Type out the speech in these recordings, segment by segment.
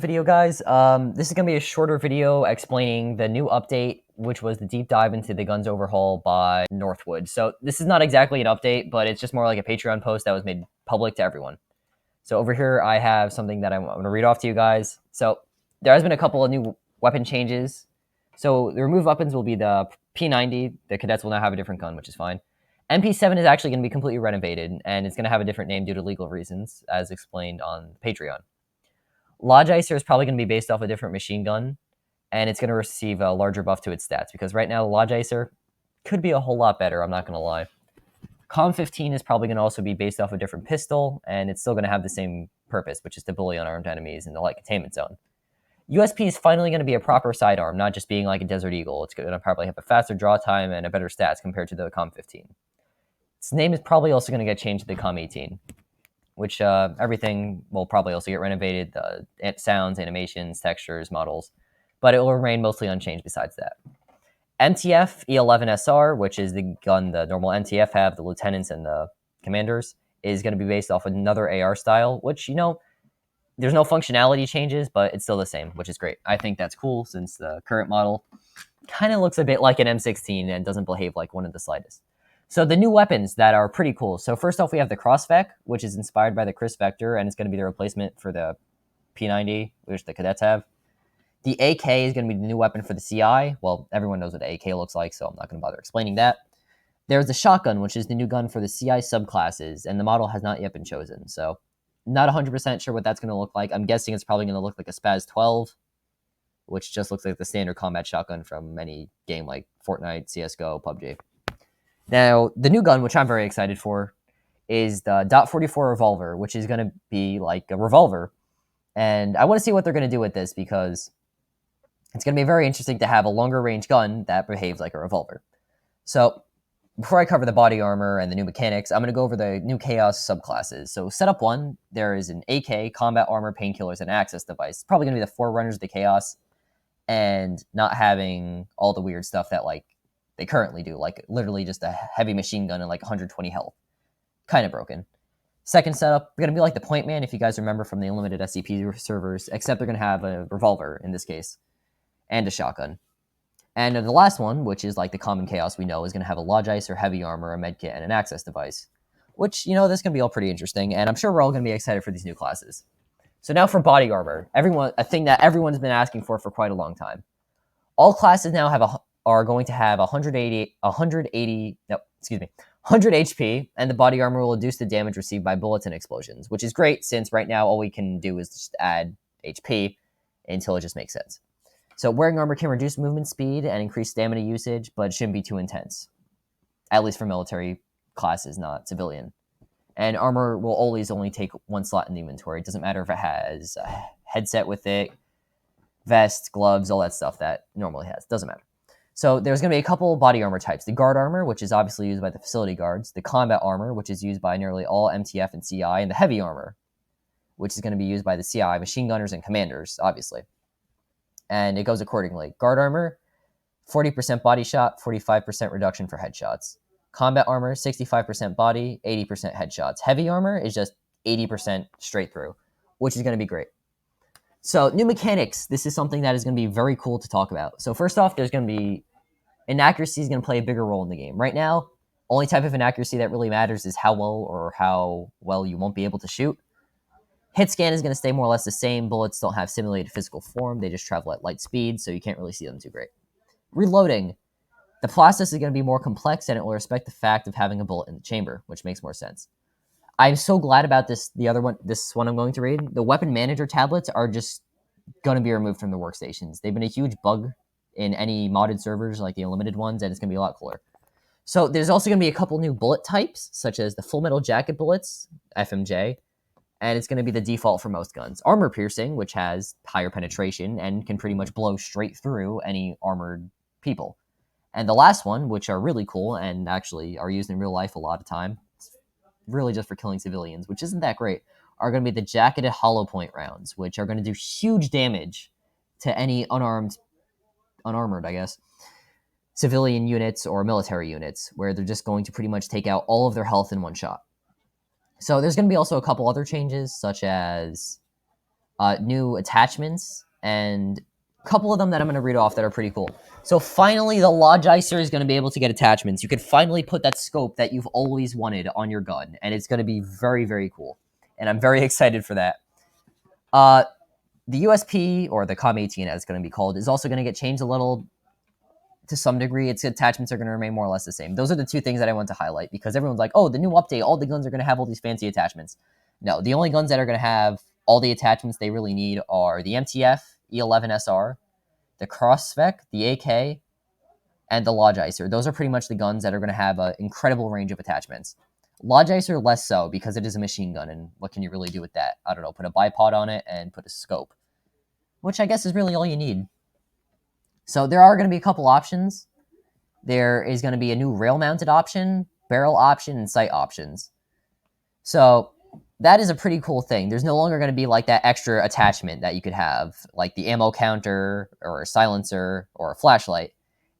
Video, guys. This is going to be a shorter video explaining the new update, which was the deep dive into the guns overhaul by Northwood. So this is not exactly an update, but it's just more like a Patreon post that was made public to everyone. So over here, I have something that I'm going to read off to you guys. So there has been a couple of new weapon changes. So the removed weapons will be the P90. The cadets will now have a different gun, which is fine. MP7 is actually going to be completely renovated, and it's going to have a different name due to legal reasons, as explained on Patreon. Lodgicer is probably going to be based off a different machine gun, and it's going to receive a larger buff to its stats, because right now Lodgicer could be a whole lot better, I'm not going to lie. Com-15 is probably going to also be based off a different pistol, and it's still going to have the same purpose, which is to bully unarmed enemies in the light containment zone. USP is finally going to be a proper sidearm, not just being like a Desert Eagle. It's going to probably have a faster draw time and a better stats compared to the Com-15. Its name is probably also going to get changed to the Com-18, which everything will probably also get renovated, sounds, animations, textures, models, but it will remain mostly unchanged besides that. MTF E11SR, which is the gun the normal MTF have, the lieutenants and the commanders, is going to be based off another AR style, which, you know, there's no functionality changes, but it's still the same, which is great. I think that's cool since the current model kind of looks a bit like an M16 and doesn't behave like one of the slightest. So the new weapons that are pretty cool. So first off, we have the Crossvec, which is inspired by the Chris Vector, and it's going to be the replacement for the P90, which the cadets have. The AK is going to be the new weapon for the CI. Well, everyone knows what the AK looks like, so I'm not going to bother explaining that. There's the shotgun, which is the new gun for the CI subclasses, and the model has not yet been chosen. So not 100% sure what that's going to look like. I'm guessing it's probably going to look like a Spaz 12, which just looks like the standard combat shotgun from any game like Fortnite, CSGO, PUBG. Now, the new gun, which I'm very excited for, is the .44 revolver, which is going to be like a revolver. And I want to see what they're going to do with this, because it's going to be very interesting to have a longer range gun that behaves like a revolver. So before I cover the body armor and the new mechanics, I'm going to go over the new Chaos subclasses. So setup 1, there is an AK, combat armor, painkillers, and access device. It's probably going to be the forerunners of the Chaos, and not having all the weird stuff that like they currently do, like literally just a heavy machine gun and like 120 health. Kind of broken. Second setup, we're going to be like the Point Man, if you guys remember from the Unlimited SCP servers, except they're going to have a revolver in this case, and a shotgun. And the last one, which is like the common Chaos we know, is going to have a Lodgicer, heavy armor, a medkit, and an access device. Which, you know, this is going to be all pretty interesting, and I'm sure we're all going to be excited for these new classes. So now for body armor, a thing that everyone's been asking for quite a long time. All classes now are going to have 100 HP, and the body armor will reduce the damage received by bullets and explosions, which is great since right now all we can do is just add HP until it just makes sense. So wearing armor can reduce movement speed and increase stamina usage, but it shouldn't be too intense, at least for military classes, not civilian. And armor will always only take one slot in the inventory. It doesn't matter if it has a headset with it, vest, gloves, all that stuff that normally has. Doesn't matter. So there's going to be a couple body armor types. The guard armor, which is obviously used by the facility guards. The combat armor, which is used by nearly all MTF and CI. And the heavy armor, which is going to be used by the CI, machine gunners, and commanders, obviously. And it goes accordingly. Guard armor, 40% body shot, 45% reduction for headshots. Combat armor, 65% body, 80% headshots. Heavy armor is just 80% straight through, which is going to be great. So new mechanics. This is something that is going to be very cool to talk about. So first off, there's going to be inaccuracy is going to play a bigger role in the game. Right now, only type of inaccuracy that really matters is how well you won't be able to shoot. Hit scan is going to stay more or less the same. Bullets don't have simulated physical form. They just travel at light speed, so you can't really see them too great. Reloading. The process is going to be more complex, and it will respect the fact of having a bullet in the chamber, which makes more sense. I'm so glad about this. This one I'm going to read. The weapon manager tablets are just going to be removed from the workstations. They've been a huge bug in any modded servers like the Unlimited ones, and it's going to be a lot cooler. So there's also going to be a couple new bullet types, such as the Full Metal Jacket bullets, FMJ, and it's going to be the default for most guns. Armor piercing, which has higher penetration and can pretty much blow straight through any armored people. And the last one, which are really cool and actually are used in real life a lot of time, really just for killing civilians, which isn't that great, are going to be the jacketed hollow point rounds, which are going to do huge damage to any unarmored, I guess, civilian units or military units, where they're just going to pretty much take out all of their health in one shot. So there's going to be also a couple other changes, such as new attachments, and a couple of them that I'm going to read off that are pretty cool. So finally, the Logicer is going to be able to get attachments. You can finally put that scope that you've always wanted on your gun, and it's going to be very, very cool. And I'm very excited for that. The USP, or the COM-18 as it's going to be called, is also going to get changed a little to some degree. Its attachments are going to remain more or less the same. Those are the two things that I want to highlight, because everyone's like, oh, the new update, all the guns are going to have all these fancy attachments. No, the only guns that are going to have all the attachments they really need are the MTF, E11SR, the Cross-Spec, the AK, and the Logicer. Those are pretty much the guns that are going to have an incredible range of attachments. Logicer less so, because it is a machine gun, and what can you really do with that? I don't know, put a bipod on it and put a scope, which I guess is really all you need. So there are going to be a couple options. There is going to be a new rail-mounted option, barrel option, and sight options. So that is a pretty cool thing. There's no longer going to be like that extra attachment that you could have, like the ammo counter or a silencer or a flashlight.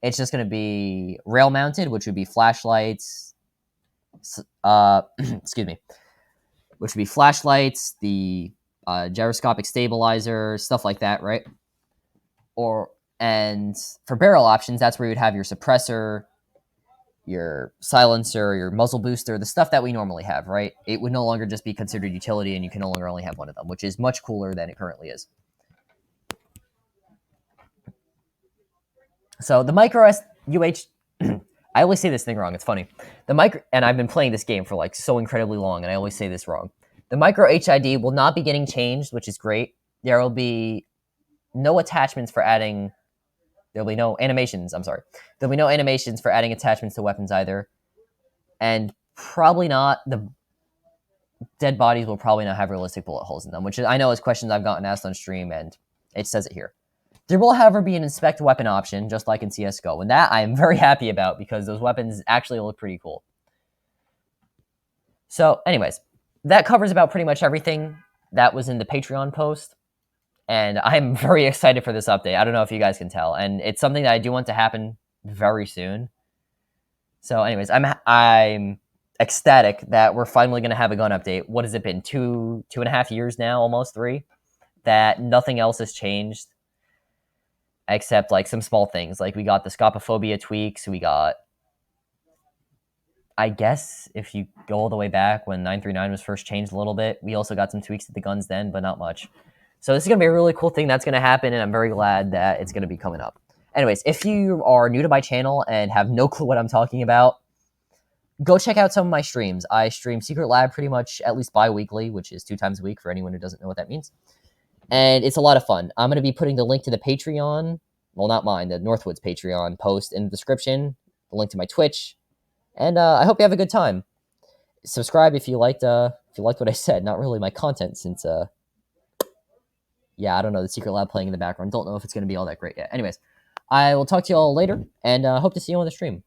It's just going to be rail-mounted, which would be flashlights, excuse me, which would be flashlights, the gyroscopic stabilizer, stuff like that, right? And for barrel options, that's where you'd have your suppressor, your silencer, your muzzle booster, the stuff that we normally have, right? It would no longer just be considered utility, and you can no longer only have one of them, which is much cooler than it currently is. So the micro I always say this thing wrong. It's funny. And I've been playing this game for like so incredibly long, and I always say this wrong. The micro HID will not be getting changed, which is great. There will be no attachments for adding. There'll be no animations. I'm sorry. There'll be no animations for adding attachments to weapons either, and probably not the dead bodies will probably not have realistic bullet holes in them, which I know is questions I've gotten asked on stream, and it says it here. There will, however, be an inspect weapon option, just like in CSGO, and that I am very happy about, because those weapons actually look pretty cool. So, anyways, that covers about pretty much everything that was in the Patreon post, and I'm very excited for this update. I don't know if you guys can tell, and it's something that I do want to happen very soon. So, anyways, I'm ecstatic that we're finally going to have a gun update. What has it been? 2.5 years now, almost 3, that nothing else has changed except like some small things. Like we got the scopophobia tweaks. We got, I guess, if you go all the way back when 939 was first changed a little bit, we also got some tweaks to the guns then, but not much. So this is going to be a really cool thing that's going to happen, and I'm very glad that it's going to be coming up. Anyways, if you are new to my channel and have no clue what I'm talking about, go check out some of my streams. I stream Secret Lab pretty much at least bi-weekly, which is 2 times a week for anyone who doesn't know what that means. And it's a lot of fun. I'm going to be putting the link to the Patreon, well, not mine, the Northwood's Patreon post in the description, the link to my Twitch, and I hope you have a good time. Subscribe if you liked what I said. Not really my content, since yeah, I don't know, the Secret Lab playing in the background. Don't know if it's going to be all that great yet. Anyways, I will talk to you all later, and hope to see you on the stream.